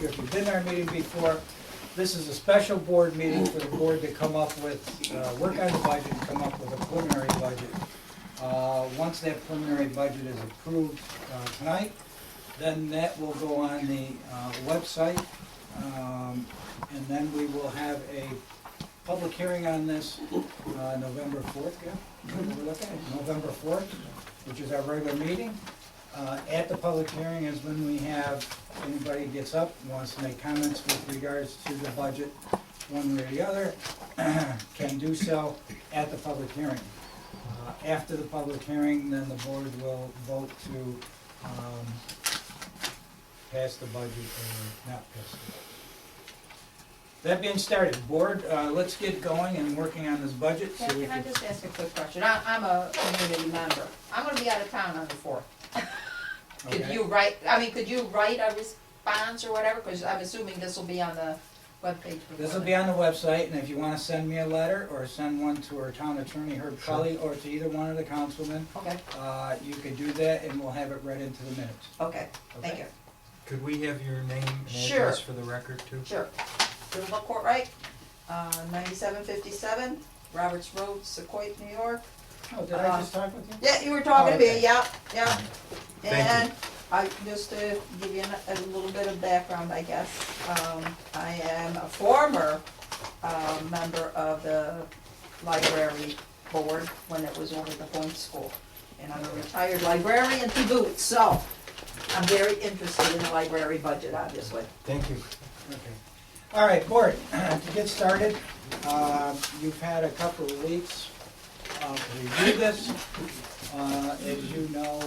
sure if you've been to our meeting before. This is a special board meeting for the board to come up with, work on the budget and come up with a preliminary budget. Once that preliminary budget is approved tonight, then that will go on the website. And then we will have a public hearing on this November 4th, yeah? We're looking at November 4th, which is our regular meeting. At the public hearing is when we have, anybody gets up, wants to make comments with regards to the budget, one way or the other, can do so at the public hearing. After the public hearing, then the board will vote to pass the budget or not pass the budget. That being started, board, let's get going and working on this budget. Can I just ask a quick question? I'm a community member. I'm gonna be out of town on the 4th. Could Okay. you write a response or whatever? Because I'm assuming this will be on the webpage. This will be on the website, and if you want to send me a letter or send one to our town attorney, Herb Cully, or to either one of the councilmen, Okay, you could do that, and we'll have it read into the minutes. okay, thank you. Could we have your name and Sure. address for the record too? Sure. Little Courtright, 9757, Roberts Road, Sequoia, New York. Oh, did I just talk with you? Yeah, you were talking to me, okay. yeah. Thank And I, just to give you a little bit of background, I guess, I am a former member of the library board when it was over the Point School. And I'm a retired librarian to boot, so I'm very interested in the library budget, obviously. Thank you. Okay. All right, board, to get started, you've had a couple of weeks to review this. As you know,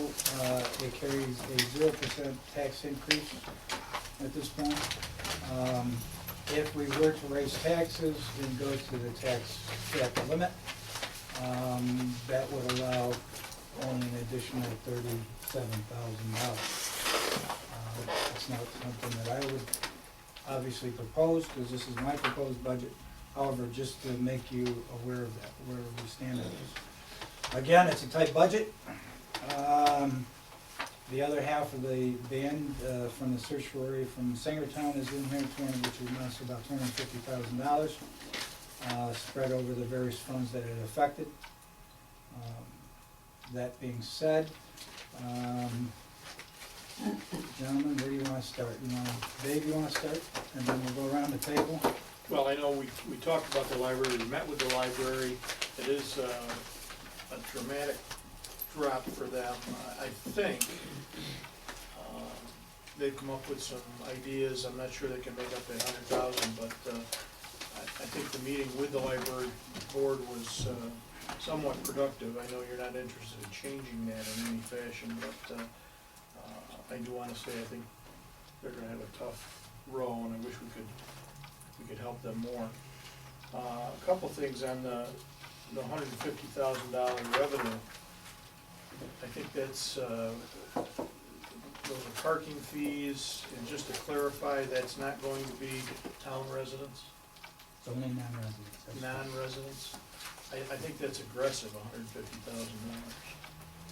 it carries a 0% tax increase at this point. If we were to raise taxes and go to the tax cap limit, that would allow only an additional $37,000. It's not something that I would obviously propose, because this is my proposed budget. However, just to make you aware of that, where we stand on this. Again, it's a tight budget. The other half of the band from the certiorari from Singertown is in here, which amounts to about $250,000, spread over the various funds that it affected. That being said, gentlemen, where do you want to start? Dave, you want to start? And then we'll go around the table. Well, I know we talked about the library, we met with the library. It is a dramatic drop for them. I think they've come up with some ideas. I'm not sure they can make up that 100,000, but I think the meeting with the library board was somewhat productive. I know you're not interested in changing that in any fashion, but I do want to say I think they're going to have a tough row, and I wish we could help them more. A couple things on the $150,000 revenue. I think that's those are parking fees, and just to clarify, that's not going to be town residents, It's only non-residents. That's right. non-residents. I think that's aggressive, $150,000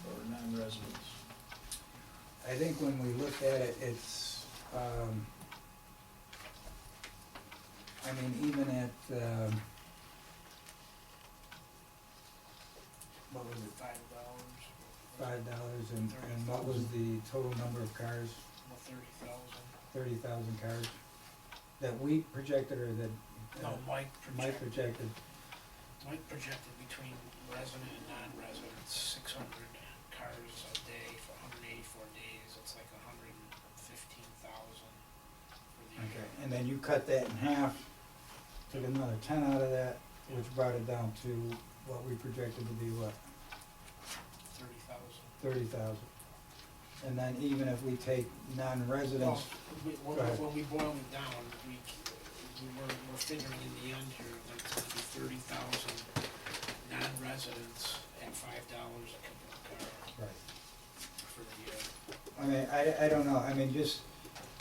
for non-residents. I think when we look at it, it's, I mean, even at, what was it, $5, and what was the total number of cars? 30,000 cars that we projected, or that No, Mike projected. Mike projected between resident and non-resident, 600 cars a day for 184 days. It's like 115,000 for the Okay, year. and then you cut that in half, took another 10 out of that, which brought it down to what we projected to be what? 30,000. 30,000. And then even if we take non-residents, Well, Go ahead. when we boil it down, we're figuring in the end here that it's gonna be 30,000 non-residents and $5 a car right. for the year. I mean, I don't know, I mean, just,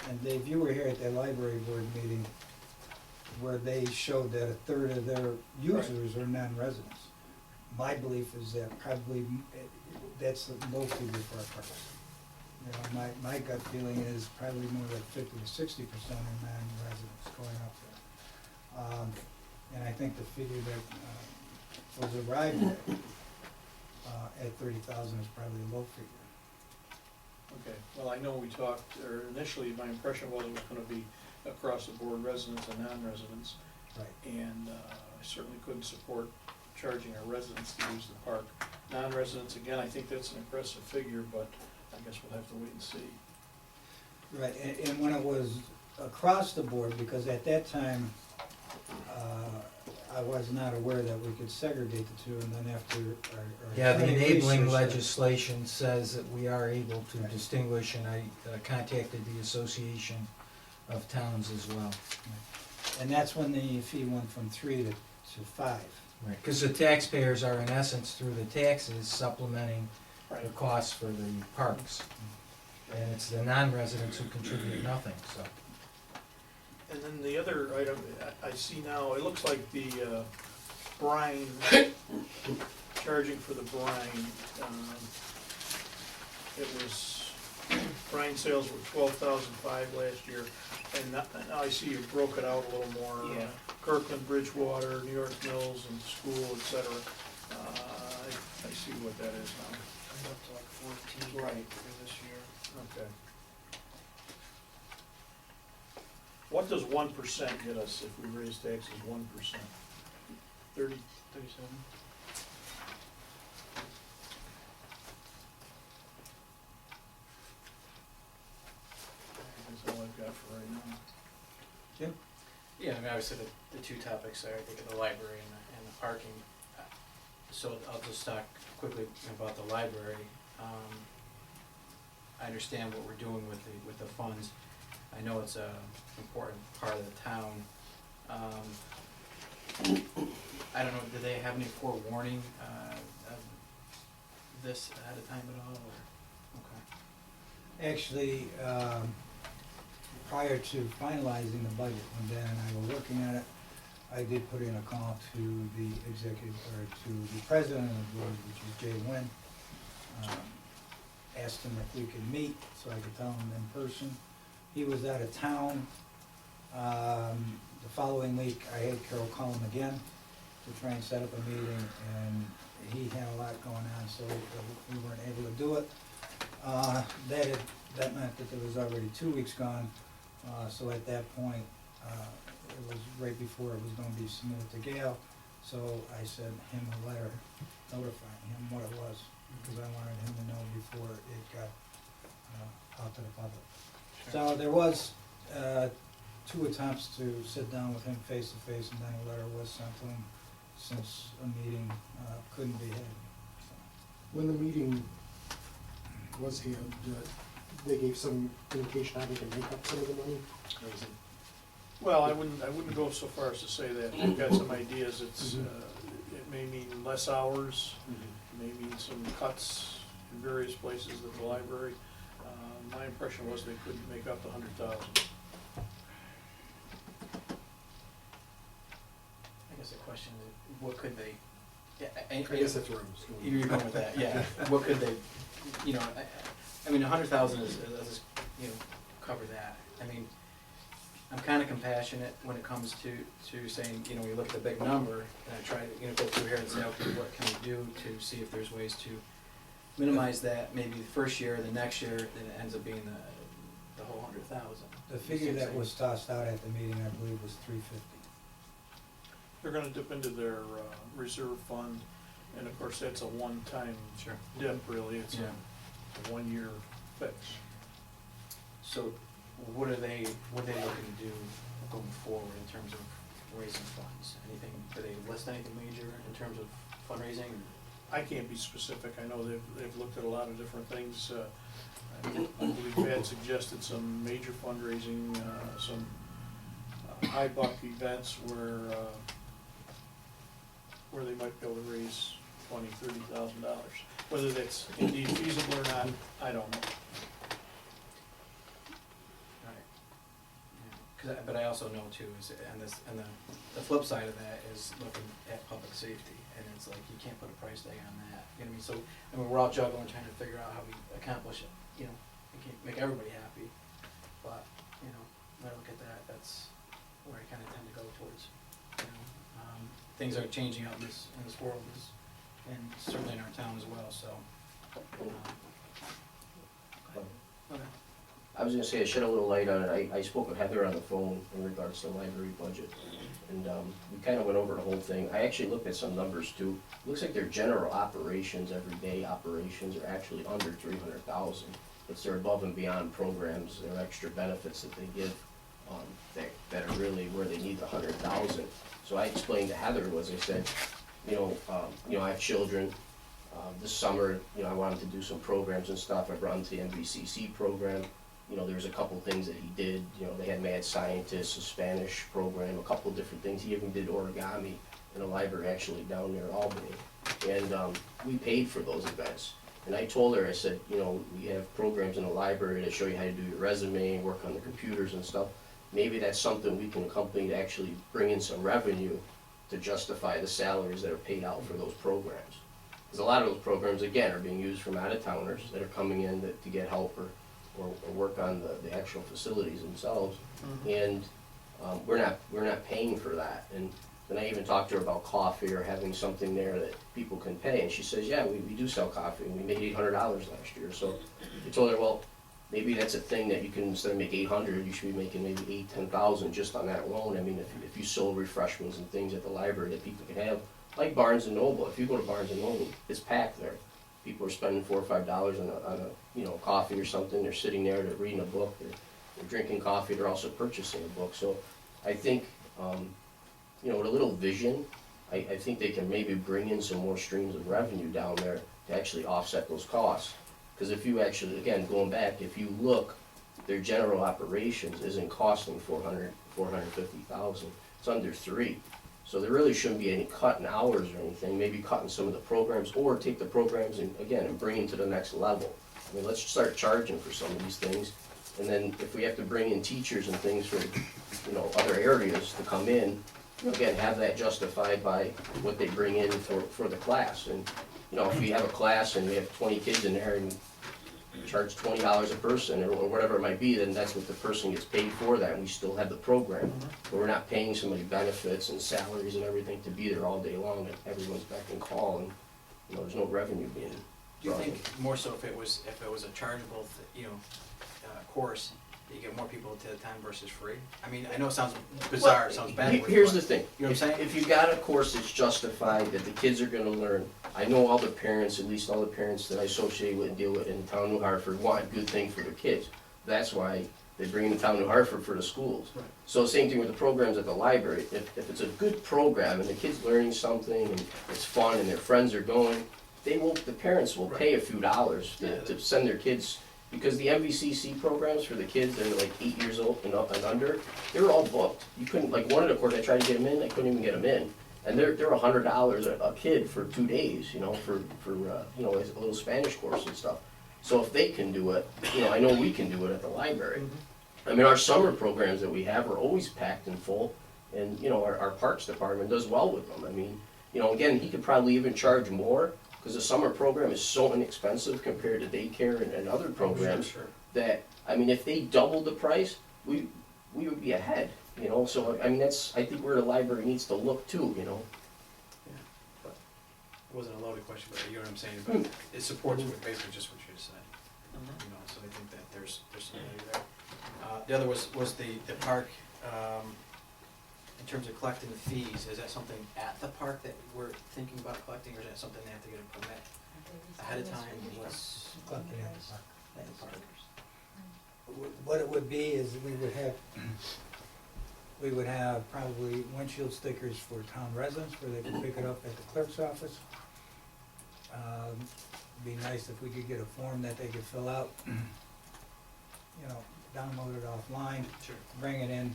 and Dave, you were here at that library board meeting where they showed that a third of their users are non-residents. My belief is that probably, that's the low figure for our parks. You know, my gut feeling is probably more like 50 to 60% are non-residents going up there. And I think the figure that was arrived at 30,000 is probably a low figure. Okay, well, I know we talked, or initially, my impression was it was gonna be across the board, residents and non-residents. Right. And I certainly couldn't support charging our residents to use the park. Non-residents, again, I think that's an impressive figure, but I guess we'll have to wait and see. Right, and when it was across the board, because at that time, I was not aware that we could segregate the two, and then after our Yeah, the attorney enabling researched it- legislation says that we are able to distinguish, and I contacted the Association of Towns as well. And that's when the fee went from 3 to 5. Right, because the taxpayers are in essence, through the taxes, supplementing the Right. costs for the parks. And it's the non-residents who contribute nothing, so. And then the other item I see now, it looks like the brine, charging for the brine, it was, brine sales were 12,500 last year, and now I see you broke it out a little more. Yeah. Kirkland, Bridgewater, New York Mills, and School, et cetera. I see what that is now. Comes up to like 14 Right. for this year. Okay. What does 1% get us if we raise taxes 1%? 37? That's all I've got for right now. Jim? Yeah, I mean, obviously the two topics there, I think of the library and the parking. So I'll just talk quickly about the library. I understand what we're doing with the funds. I know it's a important part of the town. I don't know, do they have any forewarning of this ahead of time at all, or? Okay. Actually, prior to finalizing the budget, when Dan and I were working on it, I did put in a call to the executive, or to the president of the board, which is Jay Nguyen. Asked him if we could meet, so I could tell him in person. He was out of town. The following week, I had Carol call him again to try and set up a meeting, and he had a lot going on, so we weren't able to do it. That meant that there was already 2 weeks gone, so at that point, it was right before it was gonna be submitted to Gail, so I sent him a letter notifying him what it was, because I wanted him to know before it got out to the public. So there was 2 attempts to sit down with him face to face, and then a letter was sent to him since a meeting couldn't be had. When the meeting was held, they gave some indication how they can make up some of the money? Or is it- Well, I wouldn't go so far as to say that. We've got some ideas. It's, it may mean less hours, may mean some cuts in various places at the library. My impression was they couldn't make up the 100,000. I guess the question is, what could they, yeah, I guess that's where I was going. you're going with that, yeah, what could they, you know, I mean, 100,000 is, you know, cover that. I mean, I'm kinda compassionate when it comes to saying, you know, we look at the big number, and I try to, you know, go through here and say, okay, what can we do to see if there's ways to minimize that, maybe the first year, the next year, then it ends up being the whole 100,000. The figure that was tossed out at the meeting, I believe, was 350. They're gonna dip into their reserve fund, and of course, that's a one-time Sure. dip, really. It's Yeah. a one-year fix. So what are they looking to do going forward in terms of raising funds? Anything, do they list anything major in terms of fundraising? I can't be specific. I know they've looked at a lot of different things. I believe Pat suggested some major fundraising, some high buck events where they might be able to raise $20,000-$30,000. Whether that's indeed feasible or not, I don't know. Right. Yeah. But I also know too, is, and the flip side of that is looking at public safety, and it's like, you can't put a price tag on that, you know what I mean? So, I mean, we're all juggling, trying to figure out how we accomplish it, you know, can't make everybody happy, but, you know, when I look at that, that's where I kinda tend to go towards, you know. Things are changing out in this world, and certainly in our town as well, so. Okay. I was gonna say, I shed a little light on it. I spoke with Heather on the phone in regards to the library budget. And, we kinda went over the whole thing. I actually looked at some numbers too. Looks like their general operations, everyday operations are actually under 300,000. It's their above and beyond programs, their extra benefits that they give, that are really where they need the 100,000. So I explained to Heather, was I said, I have children. This summer, I wanted to do some programs and stuff. I brought him to the MVCC program. There was a couple things that he did. They had mad scientists, a Spanish program, a couple different things. He even did origami in a library actually down near Albany. And we paid for those events. And I told her, I said, we have programs in the library that show you how to do your resume, work on the computers and stuff. Maybe that's something we can accompany to actually bring in some revenue to justify the salaries that are paid out for those programs. Because a lot of those programs, again, are being used from out-of-towners that are coming in to get help or work on the actual facilities themselves. And we're not paying for that. And then I even talked to her about coffee or having something there that people can pay. And she says, yeah, we do sell coffee. And we made $800 last year. So I told her, well, maybe that's a thing that you can, instead of make 800, you should be making maybe 8,000-10,000 just on that alone. I mean, if you sold refreshments and things at the library that people can have, like Barnes and Noble. If you go to Barnes and Noble, it's packed there. People are spending $4 or $5 on a coffee or something. They're sitting there, they're reading a book, they're drinking coffee. They're also purchasing a book. So I think, with a little vision, I think they can maybe bring in some more streams of revenue down there to actually offset those costs. Because if you actually, again, going back, if you look, their general operations isn't costing $450,000. It's under $3. So there really shouldn't be any cut in hours or anything. Maybe cutting some of the programs, or take the programs and bring them to the next level. I mean, let's start charging for some of these things. And then if we have to bring in teachers and things from, other areas to come in, again, have that justified by what they bring in for the class. And, if we have a class and we have 20 kids in there and charge $20 a person or whatever it might be, then that's what the person gets paid for that, and we still have the program. But we're not paying somebody benefits and salaries and everything to be there all day long, and everyone's beck and call, and, there's no revenue being Do you brought in. think more so if it was a chargeable, course, that you get more people to the time versus free? I mean, I know it sounds bizarre, it sounds bad. Here's the thing. You know what I'm saying? If you got a course that's justified, that the kids are gonna learn, I know all the parents, at least all the parents that I associate with and deal with in town New Hartford, want good things for their kids. That's why they bring in the town New Hartford for the schools. Right. So same thing with the programs at the library. If it's a good program and the kid's learning something and it's fun and their friends are going, the parents will pay a few dollars to send their kids. Because the MVCC programs for the kids that are like 8 years old and up and under, they're all booked. You couldn't, like one of the courses I tried to get them in, I couldn't even get them in. And they're $100 a kid for 2 days, for a little Spanish course and stuff. So if they can do it, I know we can do it at the library. I mean, our summer programs that we have are always packed and full, and our parks department does well with them. I mean, again, he could probably even charge more, because the summer program is so inexpensive compared to daycare and other programs. Sure. That, I mean, if they doubled the price, we would be ahead, so, I mean, that's, I think where the library needs to look too, Yeah. But it wasn't a loaded question, but you know what I'm saying, but it supports basically just what you just said. So I think that there's some value there. The other was the park, in terms of collecting the fees, is that something at the park that we're thinking about collecting, or is that something they have to get a permit ahead of time? What's Collected at the park. at the park? What it would be is we would have probably windshield stickers for town residents where they can pick it up at the clerk's office. Be nice if we could get a form that they could fill out, download it offline, Sure. bring it in,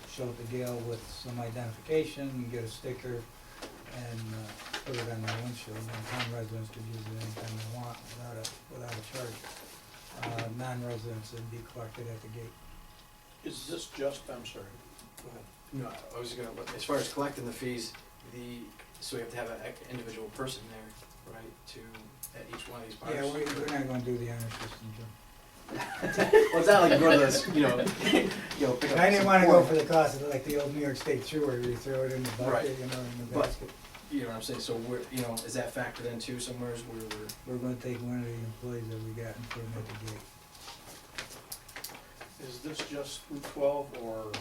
show it to Gail with some identification, get a sticker, and put it on their windshield, and town residents could use it anytime they want without a charge. Non-residents would be collected at the gate. Is this just, I'm sorry, go ahead. No, I was gonna, as far as collecting the fees, so we have to have an individual person there, right, at each one of these parks? Yeah, we're not gonna do the honor system, Jim. Well, it's not like you go to this, you know, pick up. I didn't some wanna go corn. for the cost of like the old New York State Chew where you throw it in the Right. bucket, you know, in the But- basket. You know what I'm saying, so we're, is that factored into somewheres where we're, We're gonna take one of the employees that we got and put him at the gate. Is this just Route 12 or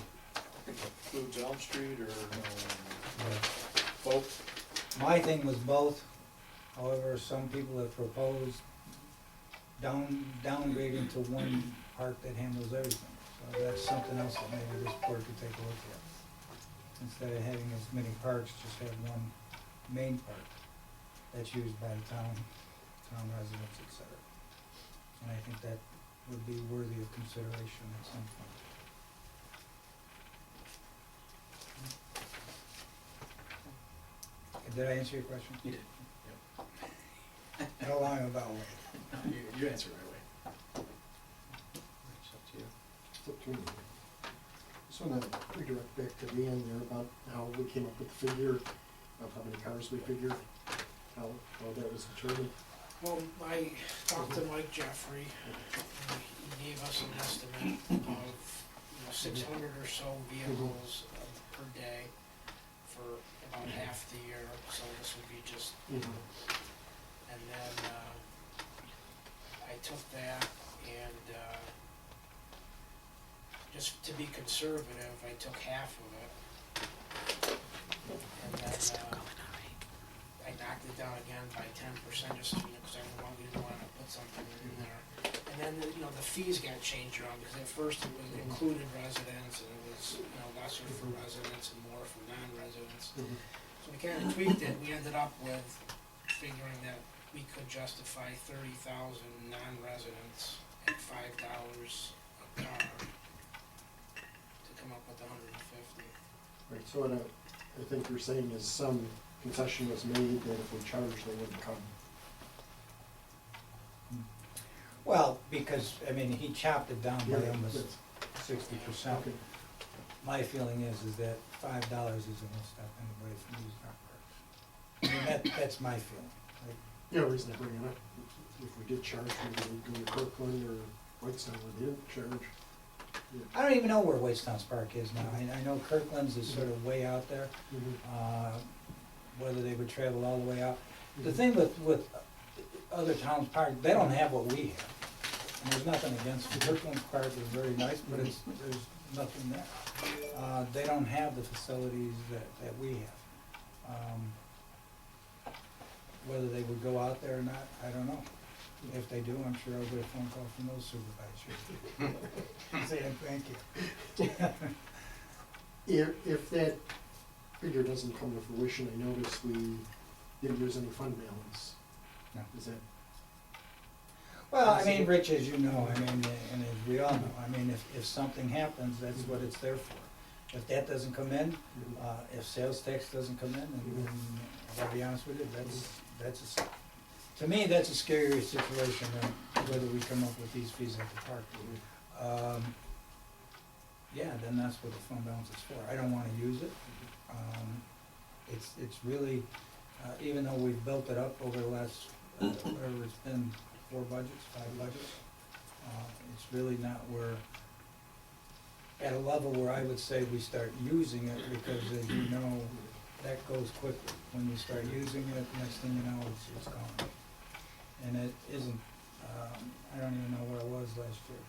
includes Elm Street or both? My thing was both, however, some people have proposed downgrading to one part that handles everything. So that's something else that maybe this board could take a look at. Instead of having as many parks, just have one main park that's used by the town residents, et cetera. And I think that would be worthy of consideration at some point. Did I answer your question? you did. How long about what? You answered right away. It's up to you. It's up to me. Just wanna redirect back to the end there about how we came up with the figure of how many cars we figured, how that was determined. Well, I talked to Mike Jeffrey, and he gave us an estimate of, 600 or so vehicles per day for about half the year, so this would be just, and then, I took that and, just to be conservative, I took half of it. And then, I knocked it down again by 10%, just, because I didn't wanna put something in there. And then, the fees got changed around, because at first it was included residents, and it was, lesser for residents and more for non-residents. So we kinda tweaked it, we ended up with figuring that we could justify 30,000 non-residents at $5 a car to come up with 150. Right, so what I think you're saying is some concession was made that if we charged, they wouldn't come. Well, because, I mean, he chopped it down by Yeah, almost that's- 60%. Okay. My feeling is that $5 isn't gonna stop anybody from using our parks. I mean, that's my feeling. Like, Yeah, the reason I bring it up, if we did charge, maybe we'd go to Kirkland or Whitestown where they didn't charge. I don't even know where Wastestown's Park is now. I know Kirkland's is sort of way out there, whether they would travel all the way out. The thing with other towns' parks, they don't have what we have. And there's nothing against it. Kirkland's Park is very nice, but there's nothing there. They don't have the facilities that we have. Whether they would go out there or not, I don't know. If they do, I'm sure I'll get a phone call from those supervisors. Saying thank you. If that figure doesn't come to fruition, I noticed we didn't use any fund balance. No. Is that, Well, I mean, Rich, as you know, I mean, and as we all know, I mean, if something happens, that's what it's there for. If that doesn't come in, if sales tax doesn't come in, and I gotta be honest with you, to me, that's a scarier situation than whether we come up with these fees at the park. Yeah, then that's what the fund balance is for. I don't wanna use it. It's really, even though we've built it up over the last, whatever it's been, 5 budgets, it's really not at a level where I would say we start using it, because as you know, that goes quickly. When you start using it, next thing you know, it's gone. And it isn't, I don't even know where it was last year.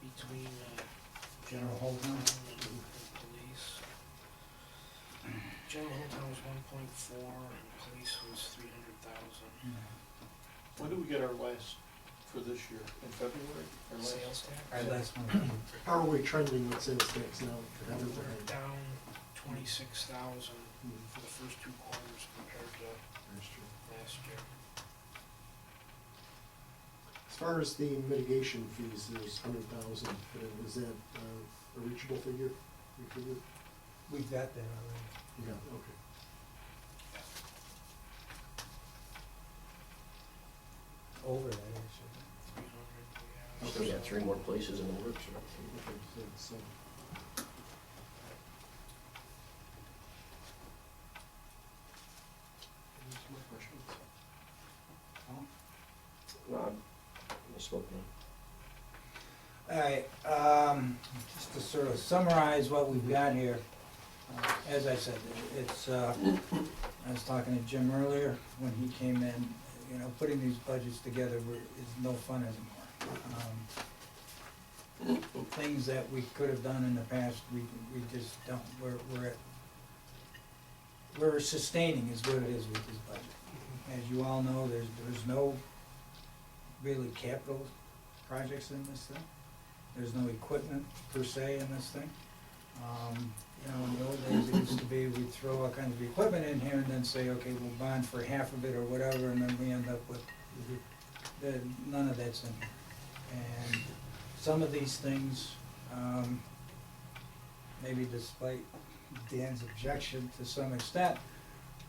Between, General Holtown? and police. General Holtown was 1.4, and police was 300,000. When did we get our last for this year? In February? Our last? Sales tax? Our last one. how are we trending with sales tax now? We're down 26,000 for the first 2 quarters compared to last year. As far as the mitigation fees, there's 100,000, is that a reachable figure? You figure? We've got that already. Yeah, okay. Over that, actually. 300, So we got 3 more places in the works. Okay, so, those are my questions. No, I spoke now. Alright, just to sort of summarize what we've got here, as I said, it's, I was talking to Jim earlier, when he came in, you know, putting these budgets together is no fun anymore. Things that we could have done in the past, we just don't, we're sustaining is what it is with this budget. As you all know, there's no really capital projects in this thing. There's no equipment per se in this thing. You know, in the old days, it used to be, we'd throw all kinds of equipment in here and then say, okay, we'll bond for half of it or whatever, and then we end up with, none of that's in here. And some of these things, maybe despite Dan's objection to some extent,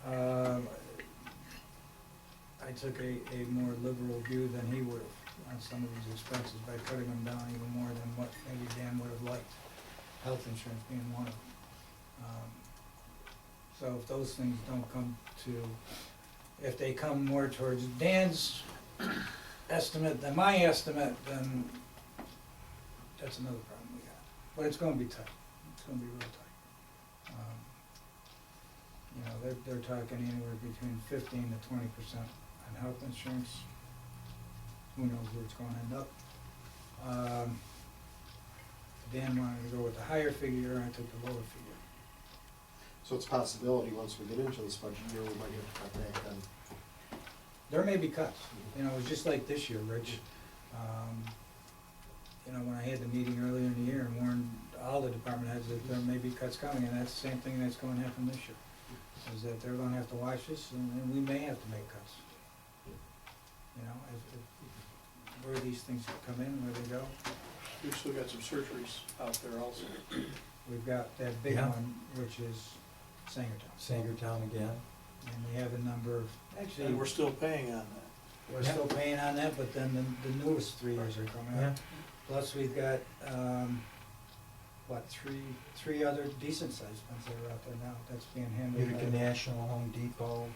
I took a more liberal view than he would have on some of these expenses by cutting them down even more than what maybe Dan would have liked, health insurance being one of them. So if those things don't come to, if they come more towards Dan's estimate than my estimate, then that's another problem we got. But it's gonna be tight, it's gonna be real tight. You know, they're talking anywhere between 15% to 20% on health insurance. Who knows where it's gonna end up. Dan wanted to go with the higher figure, I took the lower figure. So it's a possibility, once we get into this budget year, we might have to cut back on. There may be cuts, you know, it's just like this year, Rich. You know, when I had the meeting earlier in the year and warned all the department heads that there may be cuts coming, and that's the same thing that's gonna happen this year. Is that they're gonna have to watch this, and we may have to make cuts. You know, if where these things come in, where they go. We've still got some surgeries out there also. We've got that big Yeah. one, which is Sangertown. Sangertown again. And we have a number of, actually, And we're still paying on that. we're still paying on that, but then the newest 3 years are coming Yeah. up. Plus, we've got, what, three other decent sized ones that are out there now, that's being handled Utica by National, Home Depot,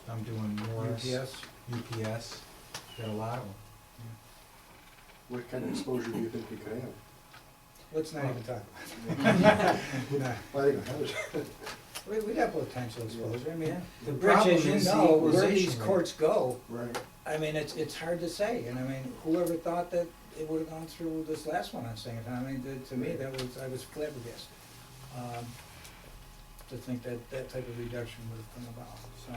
I'm doing Morris. UPS. UPS, got a lot of them. What kind of exposure do you think we could have? Let's not even talk about it. Nah. Well, I think I heard. We got potential exposure, I mean, The Rich, problem as you is the know, where these equalization rate. courts go, Right. I mean, it's hard to say, and I mean, whoever thought that it would've gone through this last one on Sangertown, I mean, to me, I was flabbergasted. To think that type of reduction would've come about, so,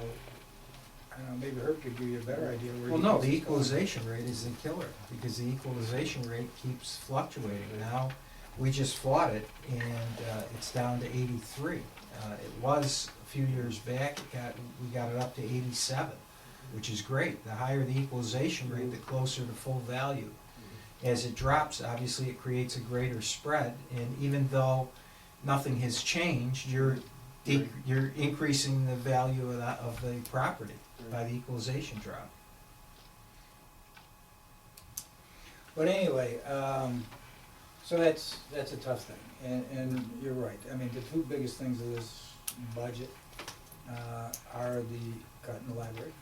I don't know, maybe Herb could give you a better idea where Well, he no, thinks the it's going. equalization rate is the killer, because the equalization rate keeps fluctuating. Now, we just fought it, and it's down to 83. It was, a few years back, we got it up to 87, which is great. The higher the equalization rate, the closer to full value. As it drops, obviously, it creates a greater spread, and even though nothing has changed, you're increasing the value of the property by the equalization drop. But anyway, so that's a tough thing, and you're right, I mean, the two biggest things of this budget, are the cut in the library.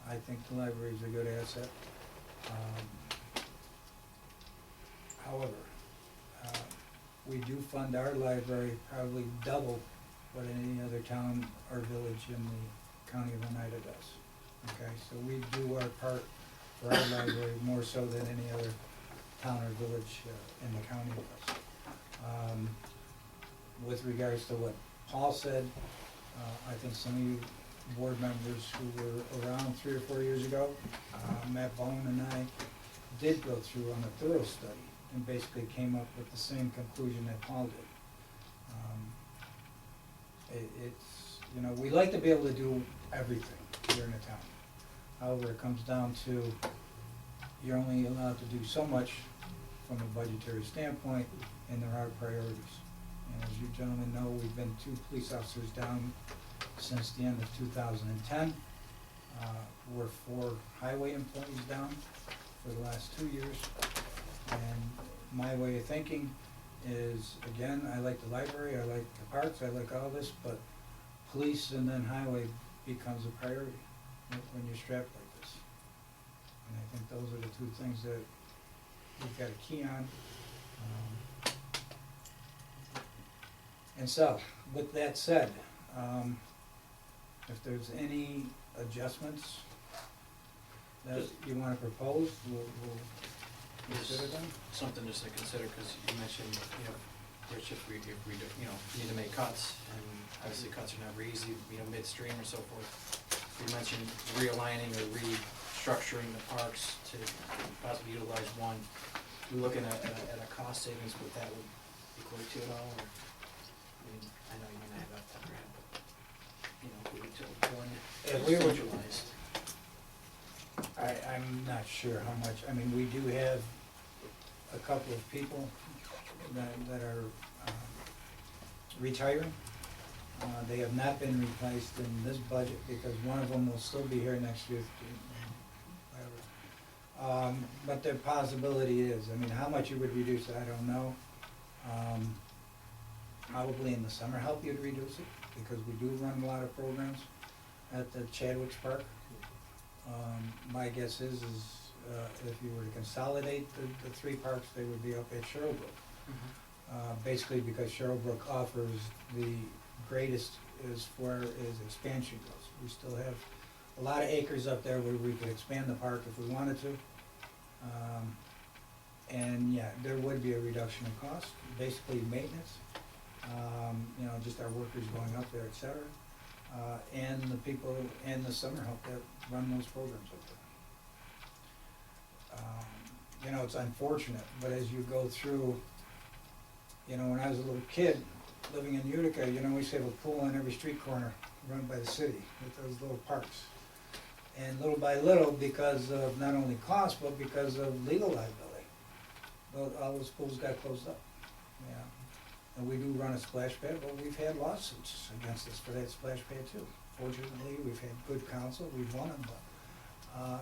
I think the library is a good asset. However, we do fund our library probably double what any other town or village in the county of Oneida does. Okay, so we do our part for our library more so than any other town or village in the county does. With regards to what Paul said, I think some of you board members who were around 3 or 4 years ago, Matt Bone and I did go through on a thorough study and basically came up with the same conclusion that Paul did. It's, you know, we like to be able to do everything here in the town. However, it comes down to, you're only allowed to do so much from a budgetary standpoint, and there are priorities. And as you gentlemen know, we've been 2 police officers down since the end of 2010. We're 4 highway employees down for the last 2 years. And my way of thinking is, again, I like the library, I like the parks, I like all this, but police and then highway becomes a priority when you're strapped like this. And I think those are the 2 things that we've got a key on. And so, with that said, if there's any adjustments that you wanna propose, we'll consider them. Something just to consider, because you mentioned, you know, Rich, if we, do, you know, need to make cuts, and obviously cuts are never easy, you know, midstream or so forth. You mentioned realigning or restructuring the parks to possibly utilize one. We looking at a cost savings, what that would equate to at all, or, I mean, I know you may not have that top of your head, but, you know, if we went to one If we were- centralized. I'm not sure how much, I mean, we do have a couple of people that are retiring. They have not been replaced in this budget because one of them will still be here next year. Whatever. But the possibility is, I mean, how much you would reduce it, I don't know. Probably in the summer help you'd reduce it, because we do run a lot of programs at the Chadwick's Park. My guess is if you were to consolidate the three parks, they would be up at Sherrillbrook. Basically because Sherrillbrook offers the greatest as far as expansion goes. We still have a lot of acres up there where we could expand the park if we wanted to. And yeah, there would be a reduction in cost, basically maintenance, you know, just our workers going up there, et cetera. And the people, and the summer help that run those programs up there. You know, it's unfortunate, but as you go through, you know, when I was a little kid, living in Utica, you know, we used to have a pool on every street corner run by the city with those little parks. And little by little, because of not only cost, but because of legal liability, all those pools got closed up, yeah. And we do run a splash pad, but we've had lawsuits against us for that splash pad too. Fortunately, we've had good counsel, we've won them, but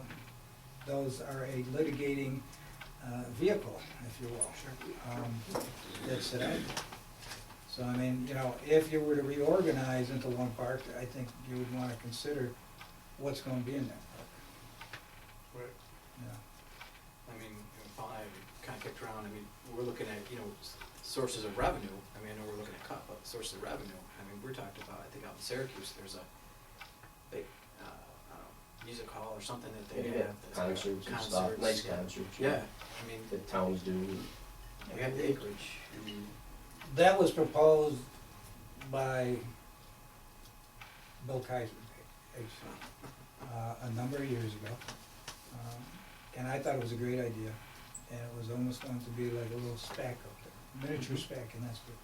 those are a litigating vehicle, if you will, that's it out there. So I mean, you know, if you were to reorganize into one park, I think you would wanna consider what's gonna be in that park. Right. Yeah. I mean, Paul and I kind of kicked around, I mean, we're looking at, you know, sources of revenue. I mean, I know we're looking at cut, but sources of revenue, I mean, we're talking about, I think out in Syracuse, there's a big, I don't know, music hall or something that they Yeah, have. that's got concerts and stuff, nice concerts. Yeah, I mean, That towns do. we have the acreage, I mean, That was proposed by Bill Kaiser, a number of years ago. And I thought it was a great idea, and it was almost going to be like a little SPAC up there, miniature SPAC, and that's what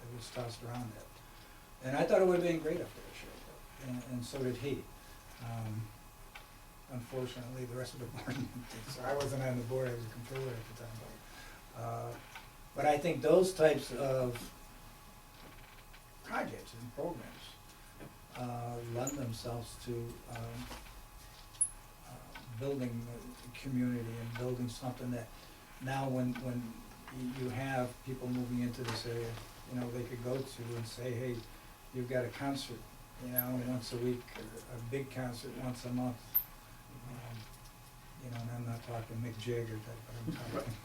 it was tossed around at. And I thought it would have been great up there, sure, and so did he. Unfortunately, the rest of the board didn't think so. I wasn't on the board, I was a controller at the time. But I think those types of projects and programs lend themselves to building a community and building something that now when you have people moving into this area, you know, they could go to and say, hey, you've got a concert, you know, once a week, or a big concert once a month. You know, and I'm not talking Mick Jagger type, but I'm talking.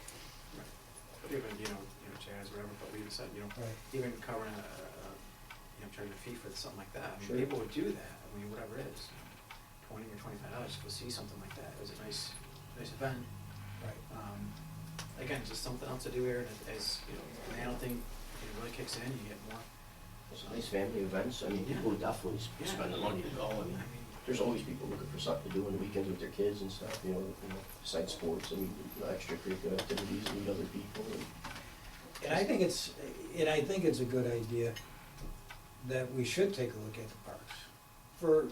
but even, you know, jazz, whatever, but we even said, you know, Right. even covering you know, charging a fee for something like that. I mean, Sure. people would do that, I mean, whatever it is, $20 or $25 to go see something like that. It was a nice event. Right. Again, just something else to do here, and as, you know, the annual thing, it really kicks in, you get more. Some nice family events, I mean, people would definitely spend the money to go, I mean, there's always people looking for something to do on the weekends with their kids and stuff, you know, besides sports, I mean, extracurricular activities, meet other people, And I think it's a good idea that we should take a look at the parks. For,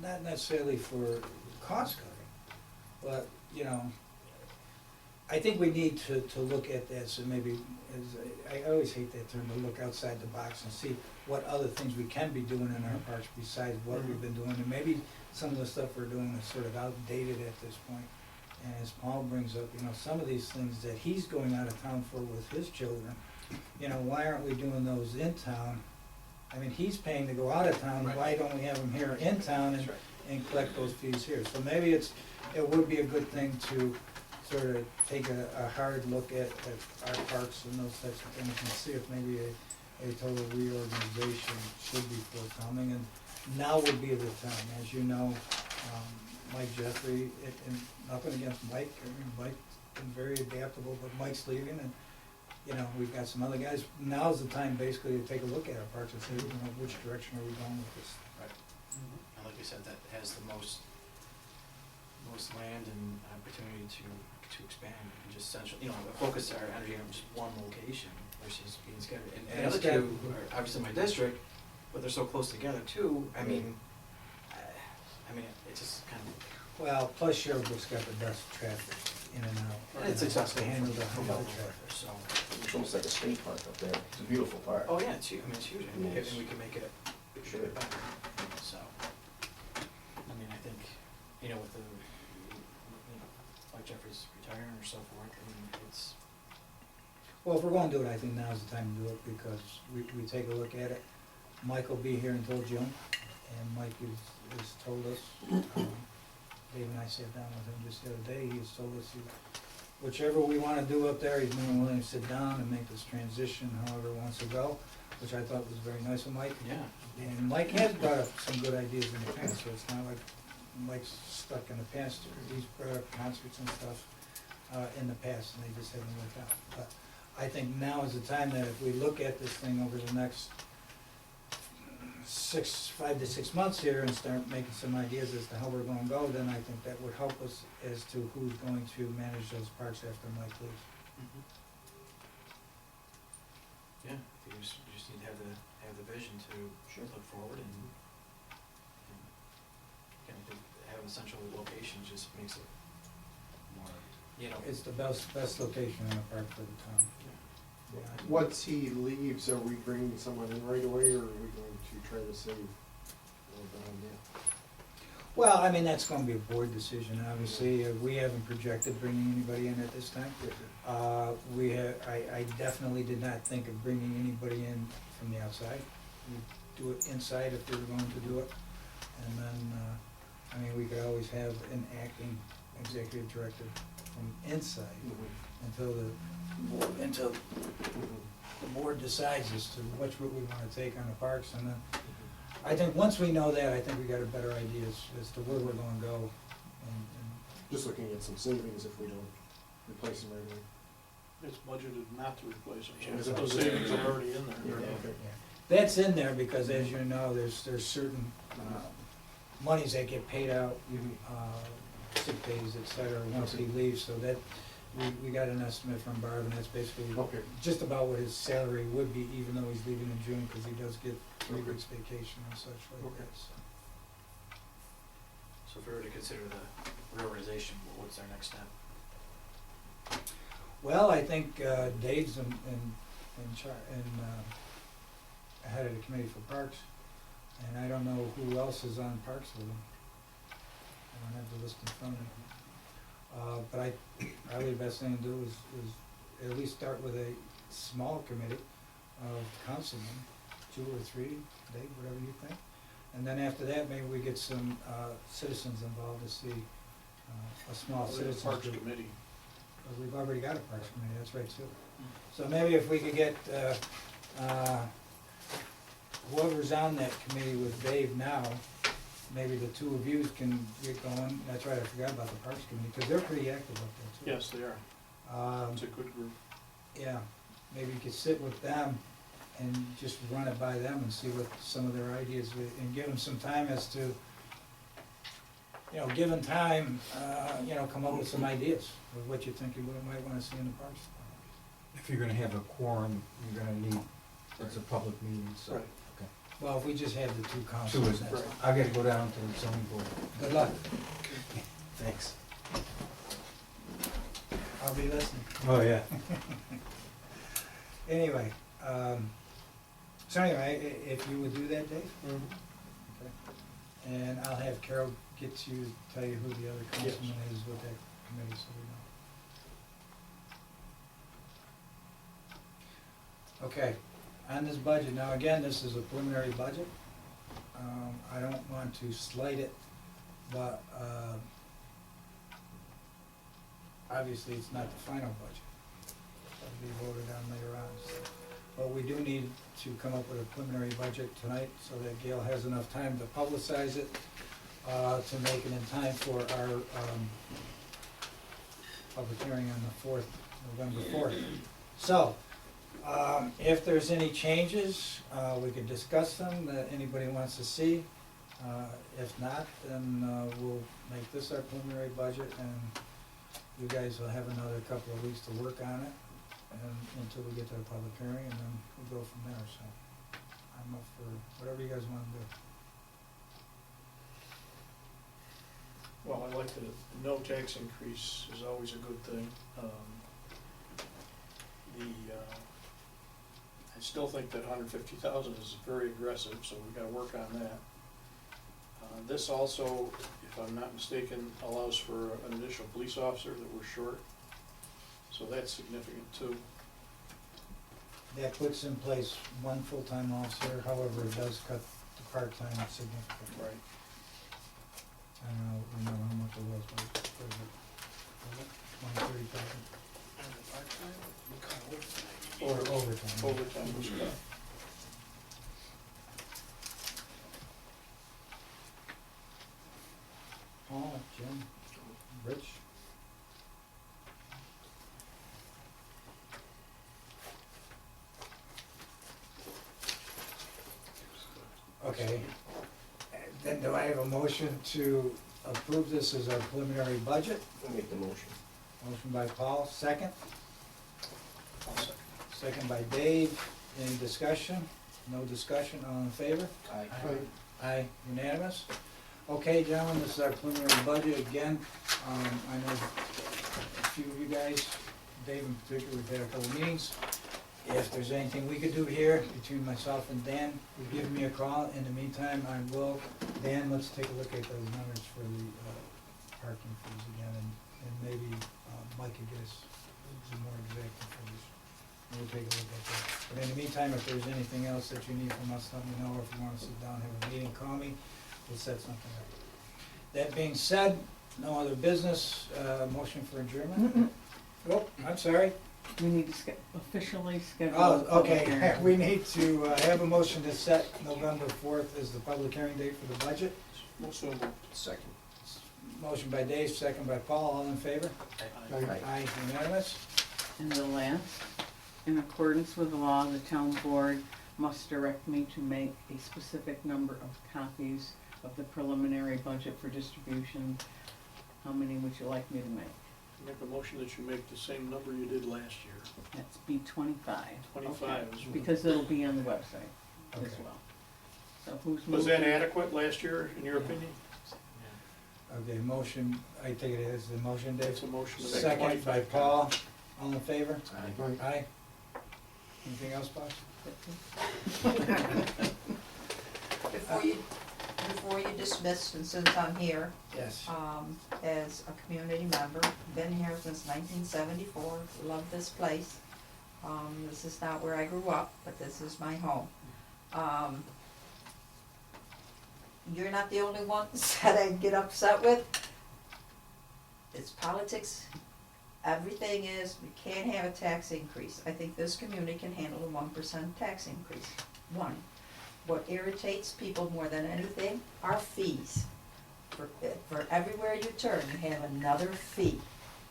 not necessarily for cost cutting, but, you know, I think we need to look at this and maybe, I always hate that term, to look outside the box and see what other things we can be doing in our parks besides what we've been doing. And maybe some of the stuff we're doing is sort of outdated at this point. And as Paul brings up, you know, some of these things that he's going out of town for with his children, you know, why aren't we doing those in town? I mean, he's paying to go out of town, Right. why don't we have him here in town That's right. and collect those fees here? So maybe it would be a good thing to sort of take a hard look at our parks and those types of things and see if maybe a total reorganization should be forthcoming, and now would be the time. As you know, Mike Jeffrey, and nothing against Mike, I mean, Mike's been very adaptable, but Mike's leaving, and, you know, we've got some other guys. Now's the time basically to take a look at our parks and say, you know, which direction are we going with this? Right. And like you said, that has the most land and opportunity to expand and just central, you know, focus our energy on just one location versus being scattered. And the other two are obviously my district, but they're so close together too. I mean, it's just kind of. Well, plus Sherbrooke's got the best traffic in and out. And it's accessible To handle the for handle the developer, traffic. so. It's almost like a skate park up there. It's a beautiful park. Oh, yeah, it's huge, I mean, it's huge, and we Yes. can, make it Sure. better, so. I mean, I think, you know, with the, you know, like Jeffrey's retiring or so forth, I mean, it's, Well, if we're gonna do it, I think now's the time to do it, because we take a look at it. Mike will be here until June, and Mike has told us, Dave and I sat down with him just the other day, he's told us whichever we wanna do up there, he's more than willing to sit down and make this transition however he wants to go, which I thought was very nice of Mike. yeah. And Mike has brought up some good ideas in the past, so it's not like Mike's stuck in the past. He's brought up concerts and stuff in the past, and they just haven't worked out. But I think now is the time that if we look at this thing over the next 5 to 6 months here and start making some ideas as to how we're gonna go, then I think that would help us as to who's going to manage those parks after Mike leaves. Mhm. Yeah, I think we just need to have the vision to look forward and kind of having central locations just makes it more, you know. It's the best location in the park for the town. Yeah. Once he leaves, are we bringing someone in right away, or are we going to try to save a little bit on that? Well, I mean, that's gonna be a board decision, obviously. We haven't projected bringing anybody in at this time. I definitely did not think of bringing anybody in from the outside. We'd do it inside if we were going to do it. And then, I mean, we could always have an acting executive director from inside until the board decides as to which route we wanna take on the parks. And then, I think once we know that, I think we got a better idea as to where we're gonna go. And Just looking at some savings if we don't replace them right away. It's budgeted not to replace them, Is so it those budgeted? savings are already in there. Yeah, okay. yeah. That's in there because, as you know, there's certain monies that get paid out, sick days, et cetera, once he leaves, so that, we got an estimate from Barb, and that's basically Okay. just about what his salary would be, even though he's leaving in June, because he does get 3 Okay. weeks vacation and such like Okay. that, so. So if we were to consider the reorganization, what's our next step? Well, I think Dave's head of the committee for parks, and I don't know who else is on parks with him. I don't have the list in front of me. But probably the best thing to do is at least start with a small committee of councilmen, 2 or 3, Dave, whatever you think. And then after that, maybe we get some citizens involved to see a small citizens Parks group. Committee. We've already got a parks committee, that's right too. So maybe if we could get whoever's on that committee with Dave now, maybe the 2 of you can get going. That's right, I forgot about the parks committee, because they're pretty active up there too. Yes, they are. It's a good group. Yeah, maybe you could sit with them and just run it by them and see what some of their ideas, and give them some time as to, given time, come up with some ideas of what you think you might wanna see in the parks. If you're gonna have a quorum, you're gonna need, it's a public meeting, so. Right. Okay. Well, if we just have the 2 Two councils, is, that's Right. I gotta go down to the zoning board. good luck. Thanks. I'll be listening. Oh, yeah. Anyway, so anyway, if you would do that, Dave? Okay. And I'll have Carol get you, tell you who the other councilman is with that committee, so we know. Okay, on this budget, now again, this is a preliminary budget. I don't want to slight it, but, obviously, it's not the final budget. It'll be voted on later on, so. But we do need to come up with a preliminary budget tonight, so that Gail has enough time to publicize it, to make it in time for our, public hearing on the fourth, November fourth. So, if there's any changes, we can discuss them that anybody wants to see. If not, then we'll make this our preliminary budget, and you guys will have another couple of weeks to work on it, and until we get to the public hearing, and then we'll go from there, so. I'm up for whatever you guys wanna do. Well, I like the no tax increase is always a good thing. I still think that 150,000 is very aggressive, so we've gotta work on that. This also, if I'm not mistaken, allows for an additional police officer that we're short, so that's significant too. That puts in place one full-time officer, however, it does cut the part-time significantly. Right. I don't know, remember how much it was, but it was 130,000 On the part-time, we cut overtime. or overtime. Overtime was cut. Paul, Jim, Rich. Okay, then do I have a motion to approve this as our preliminary budget? I'll make the motion. Motion by Paul, second. I'll second. Second by Dave. Any discussion? No discussion, all in favor? Aye. Aye, unanimous? Okay, gentlemen, this is our preliminary budget again. I know a few of you guys, Dave in particular, we've had a couple meetings. If there's anything we could do here between myself and Dan, give me a call. In the meantime, I will, Dan, let's take a look at those numbers for the parking fees again, and maybe Mike could get us some more exact information. We'll take a look at that. But in the meantime, if there's anything else that you need from us, let me know, or if you wanna sit down, have a meeting, call me, we'll set something up. That being said, no other business, motion for adjournment? Oh, I'm sorry. We need to officially schedule. Oh, a public okay, hearing. we need to have a motion to set November fourth as the public hearing date for the budget. Also moved. Second. Motion by Dave, second by Paul, all in favor? Aye. Aye, unanimous? And the last, in accordance with the law, the town board must direct me to make a specific number of copies of the preliminary budget for distribution. How many would you like me to make? Make a motion that you make the same number you did last year. That's be 25. 25 is. Because it'll be on the website as Okay. well. So who's moving? Was that adequate last year, in your opinion? Okay, motion, I take it as the motion, Dave? It's a motion to make Second by 25 Paul, all in favor? Aye. Aye. Anything else, boss? Before you dismiss, and since I'm here, Yes. as a community member, been here since 1974, love this place. This is not where I grew up, but this is my home. You're not the only ones that I get upset with. It's politics. Everything is, we can't have a tax increase. I think this community can handle a 1% tax increase. One. What irritates people more than anything are fees. For everywhere you turn, you have another fee.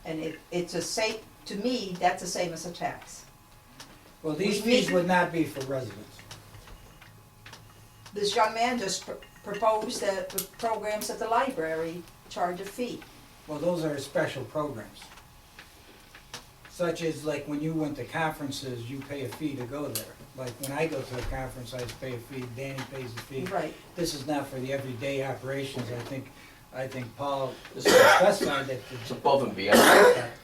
And it's a same, to me, that's the same as a tax. Well, these We fees would not be for residents. This young man just proposed that the programs at the library charge a fee. Well, those are special programs. Such as like when you went to conferences, you pay a fee to go there. Like when I go to a conference, I pay a fee, Danny pays a fee. Right. This is not for the everyday operations. I think Paul specified that It's above and beyond.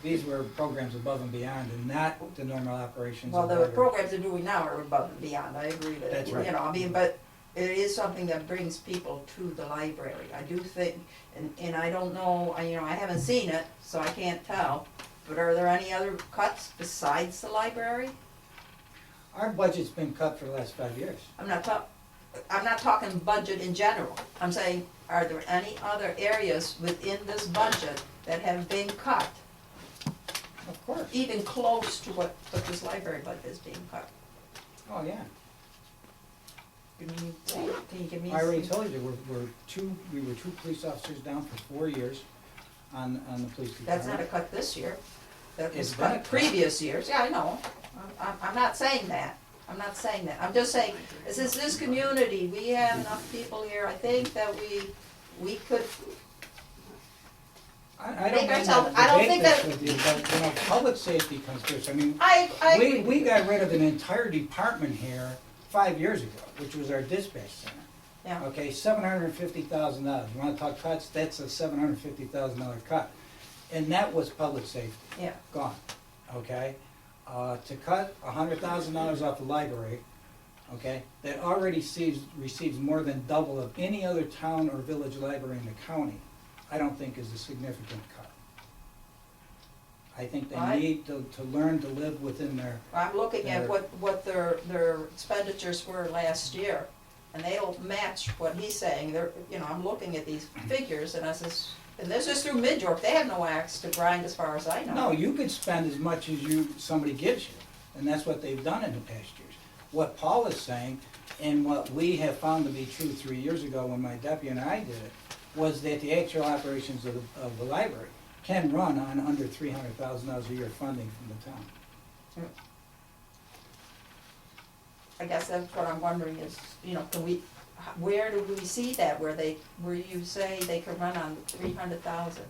these were programs above and beyond and not the normal operations. Well, of the library. programs they're doing now are above and beyond, I agree that, That's right. you know, I mean, but it is something that brings people to the library. I do think, and I don't know, I haven't seen it, so I can't tell, but are there any other cuts besides the library? Our budget's been cut for the last 5 years. I'm not talking budget in general. I'm saying, are there any other areas within this budget that have been cut? Of course. even close to what this library budget is being cut. Oh, yeah. Can you give me? I already some- told you, we were two police officers down for 4 years on the police department. That's not a cut this year. That was It's been a cut cut. previous years, yeah, I know. I'm not saying that. I'm not saying that. I'm just saying, this is this community, we have enough people here, I think that we could, I don't make mean ourselves- to I don't debate think this that- with you, but, you know, public safety comes first. I mean, I agree. we got rid of an entire department here 5 years ago, which was our dispatch center. Yeah, Okay, $750,000. You wanna talk cuts? That's a $750,000 cut. And that was public safety, yeah, gone, okay? To cut $100,000 off the library, okay, that already receives more than double of any other town or village library in the county, I don't think is a significant cut. I think they Right. need to learn to live within their, I'm looking at They're- what their expenditures were last year, and they don't match what he's saying. They're, you know, I'm looking at these figures, and I says, and this is through Mid-York, they have no axe to grind as far as I know. no, you could spend as much as somebody gives you, and that's what they've done in the past years. What Paul is saying, and what we have found to be true 3 years ago when my deputy and I did it, was that the actual operations of the library can run on under $300,000 a year funding from the town. I guess that's what I'm wondering is, you know, where do we see that, where you say they could run on 300,000?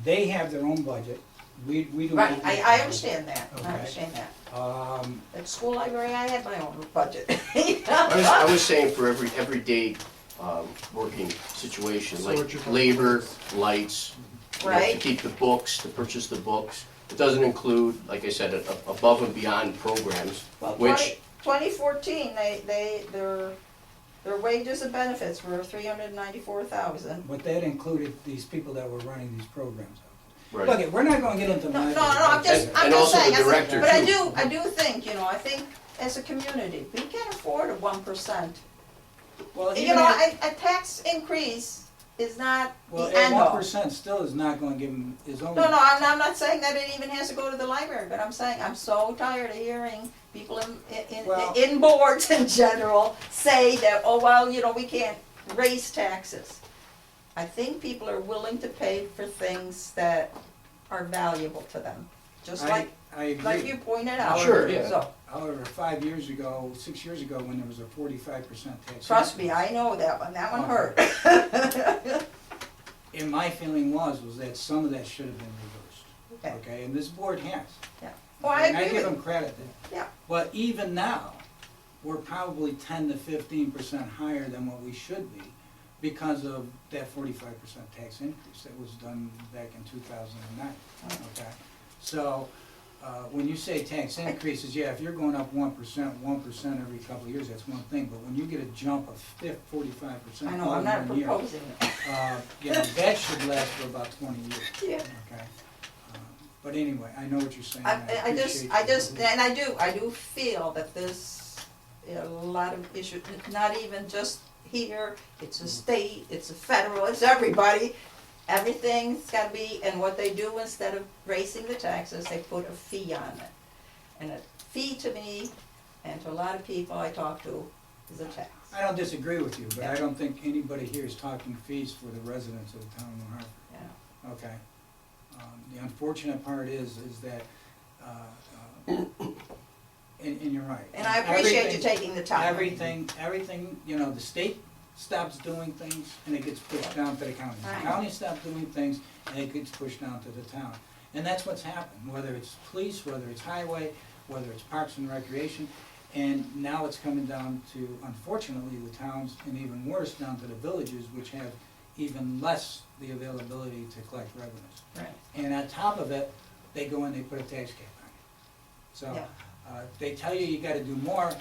They have their own budget, we do. Right, not. I understand that, Okay. I understand that. Um, At school library, I had my own budget. I was saying for everyday, working situation, So like what you're talking labor, about lights, you know, to Right. keep the books, to purchase the books. It doesn't include, like I said, above and beyond programs, Well, which, 2014, their wages and benefits were 394,000. But that included these people that were running these programs. right. Look, we're not gonna get into. No, no, library I'm just, budget. I'm And just also saying, the director, but I too. do think, you know, I think as a community, we can't afford a 1%. Well, You even know, at- a tax increase is not Well, the at end all. 1% still is not gonna give them, is only. No, no, I'm not saying that it even has to go to the library, but I'm saying, I'm so tired of hearing people Well- in boards in general say that, oh, well, you know, we can't raise taxes. I think people are willing to pay for things that are valuable to them, just like I you agree. pointed out. Sure, yeah. So, However, 5 years ago, 6 years ago, when there was a 45% tax. trust me, increase, I know that one hurt. And my feeling was that some of that should have been Okay. reversed, okay, and this board has. Yeah. Well, I And agree I give with, them credit, yeah, but even now, we're probably 10 to 15% higher than what we should be because of that 45% tax increase that was done back in 2009, okay? So, when you say tax increases, yeah, if you're going up 1% every couple of years, that's one thing, but when you get a jump of 45% I all know, I'm in not 1 year, proposing it. you know, that should last for about 20 years, Yeah. okay? But anyway, I know what you're saying. I appreciate just, the- and I do feel that there's a lot of issues, not even just here, it's a state, it's a federal, it's everybody. Everything's gotta be, and what they do, instead of raising the taxes, they put a fee on it. And a fee to me, and to a lot of people I talk to, is a tax. I don't disagree with you, but I Yeah. don't think anybody here is talking fees for the residents of the town of New Hartford, Yeah. okay? The unfortunate part is that, and you're right. And I appreciate you Everything- taking the time. Everything, you know, the state stops doing things and it gets pushed down to the county. The Right. county stops doing things and it gets pushed down to the town. And that's what's happened, whether it's police, whether it's highway, whether it's parks and recreation. And now it's coming down to, unfortunately, the towns, and even worse, down to the villages, which have even less the availability to collect revenues. Right, And on top of it, they go and they put a tax cap on it. So, yeah, they tell you gotta do more,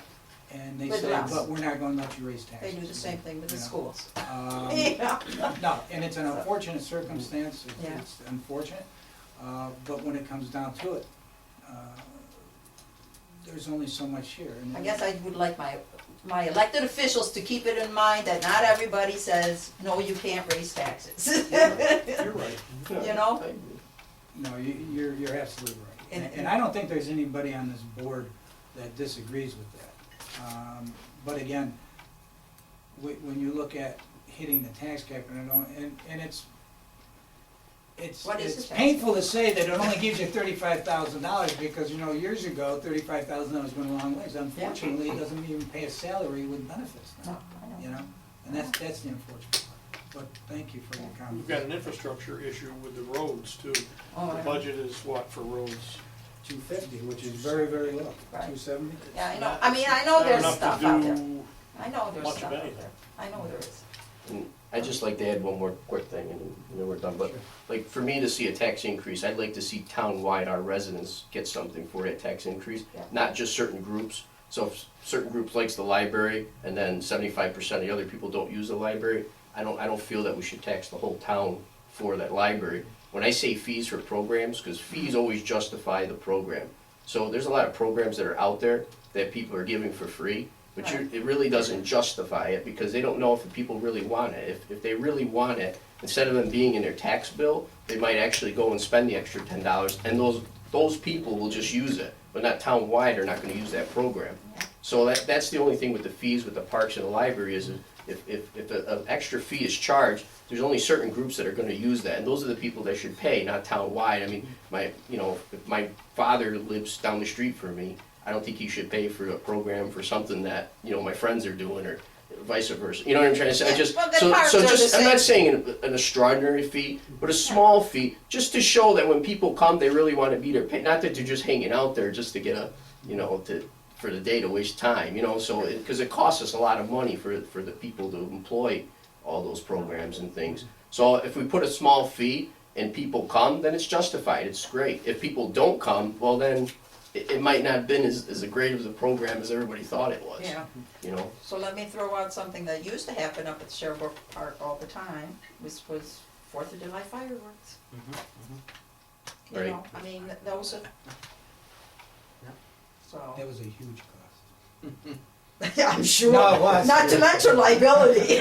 and they With say, less. but we're not gonna let you raise taxes. they do the same thing with the You know. schools. Yeah. Yeah. No, and it's an unfortunate circumstance, Yeah. it's unfortunate, but when it comes down to it, there's only so much here. And I guess I would like my elected officials to keep it in mind that not everybody says, no, you can't raise taxes. You're right. You know? I agree. No, you're absolutely right. And I don't think there's anybody on this board that disagrees with that. But again, when you look at hitting the tax cap, and it's What is the tax painful to say that it only gives you $35,000, because, years ago, $35,000 went a long ways. Unfortunately, it doesn't even pay a salary with benefits No, now, I know. and that's the unfortunate part. But thank you for your comment. We've got an infrastructure issue with the roads too. Oh, The yeah. budget is what for roads? 250, which is very, very low. Right. 270? Yeah, I know, I know Not there's enough to stuff out there. do I know there's much stuff of out anything. there. I know there is. And I'd just like to add one more quick thing, and then we're done, but, like, for me to see a tax increase, I'd like to see town-wide our residents get something for that tax increase, Yeah. not just certain groups. So if certain groups likes the library, and then 75% of the other people don't use the library, I don't feel that we should tax the whole town for that library. When I say fees for programs, because fees always justify the program. So there's a lot of programs that are out there that people are giving for free, but it really doesn't justify it, because they don't know if the people really want it. If they really want it, instead of them being in their tax bill, they might actually go and spend the extra $10, and those people will just use it, but not town-wide are not gonna use that program. So that's the only thing with the fees with the parks and the library is if an extra fee is charged, there's only certain groups that are gonna use that, and those are the people that should pay, not town-wide. I mean, if my father lives down the street from me, I don't think he should pay for a program for something that, my friends are doing, or vice versa. You know what I'm trying to say? Yeah, I just, well, the so parks are the just, I'm same. not saying an extraordinary fee, but a small fee, just to show that when people come, they really wanna be there, not that they're just hanging out there just to get for the day to waste time, so, because it costs us a lot of money for the people to employ all those programs and things. So if we put a small fee and people come, then it's justified, it's great. If people don't come, well then, it might not have been as great of a program as everybody thought it was, Yeah. So let me throw out something that used to happen up at Sherbrooke Park all the time, which was 4th of July fireworks. Right. I mean, those are. So. That was a huge cost. Yeah, I'm sure. No, it was. Not to mention liability.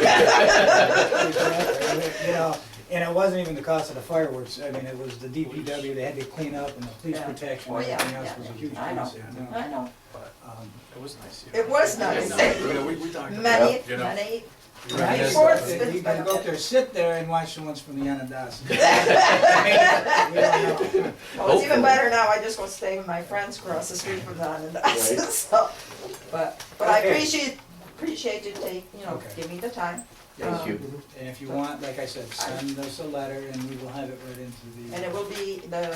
And it wasn't even the cost of the fireworks. I mean, it was the DPW, they had to clean up, and the police Yeah. protection, Oh, and yeah, everything else yeah. was a huge I know. cost. I know. It was nice. It was nice. We talked about Many, it, you know. many. Right, Nice so sports, you can go up there, sit there and watch the ones from the Onondaga. Well, it's even better now, I just go stay with my friends across the street from that, and Right. so, but I Okay. appreciate you Okay. give me the time. Thank you. And if you want, like I said, send us a letter and we will have it right into the. And it will be, the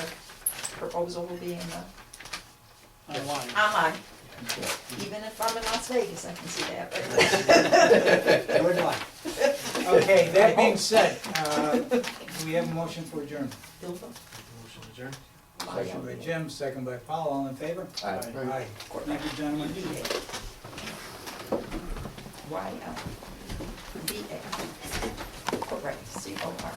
proposal will be in the, Online. online. Even if I'm in Las Vegas, I can see that. Good luck. Okay, that being said, we have a motion for adjournment. Motion adjourned. Motion by Jim, second by Paul, all in favor? Aye. Aye. Thank you, gentlemen. Y-L-V-A. Correct, C-O-R.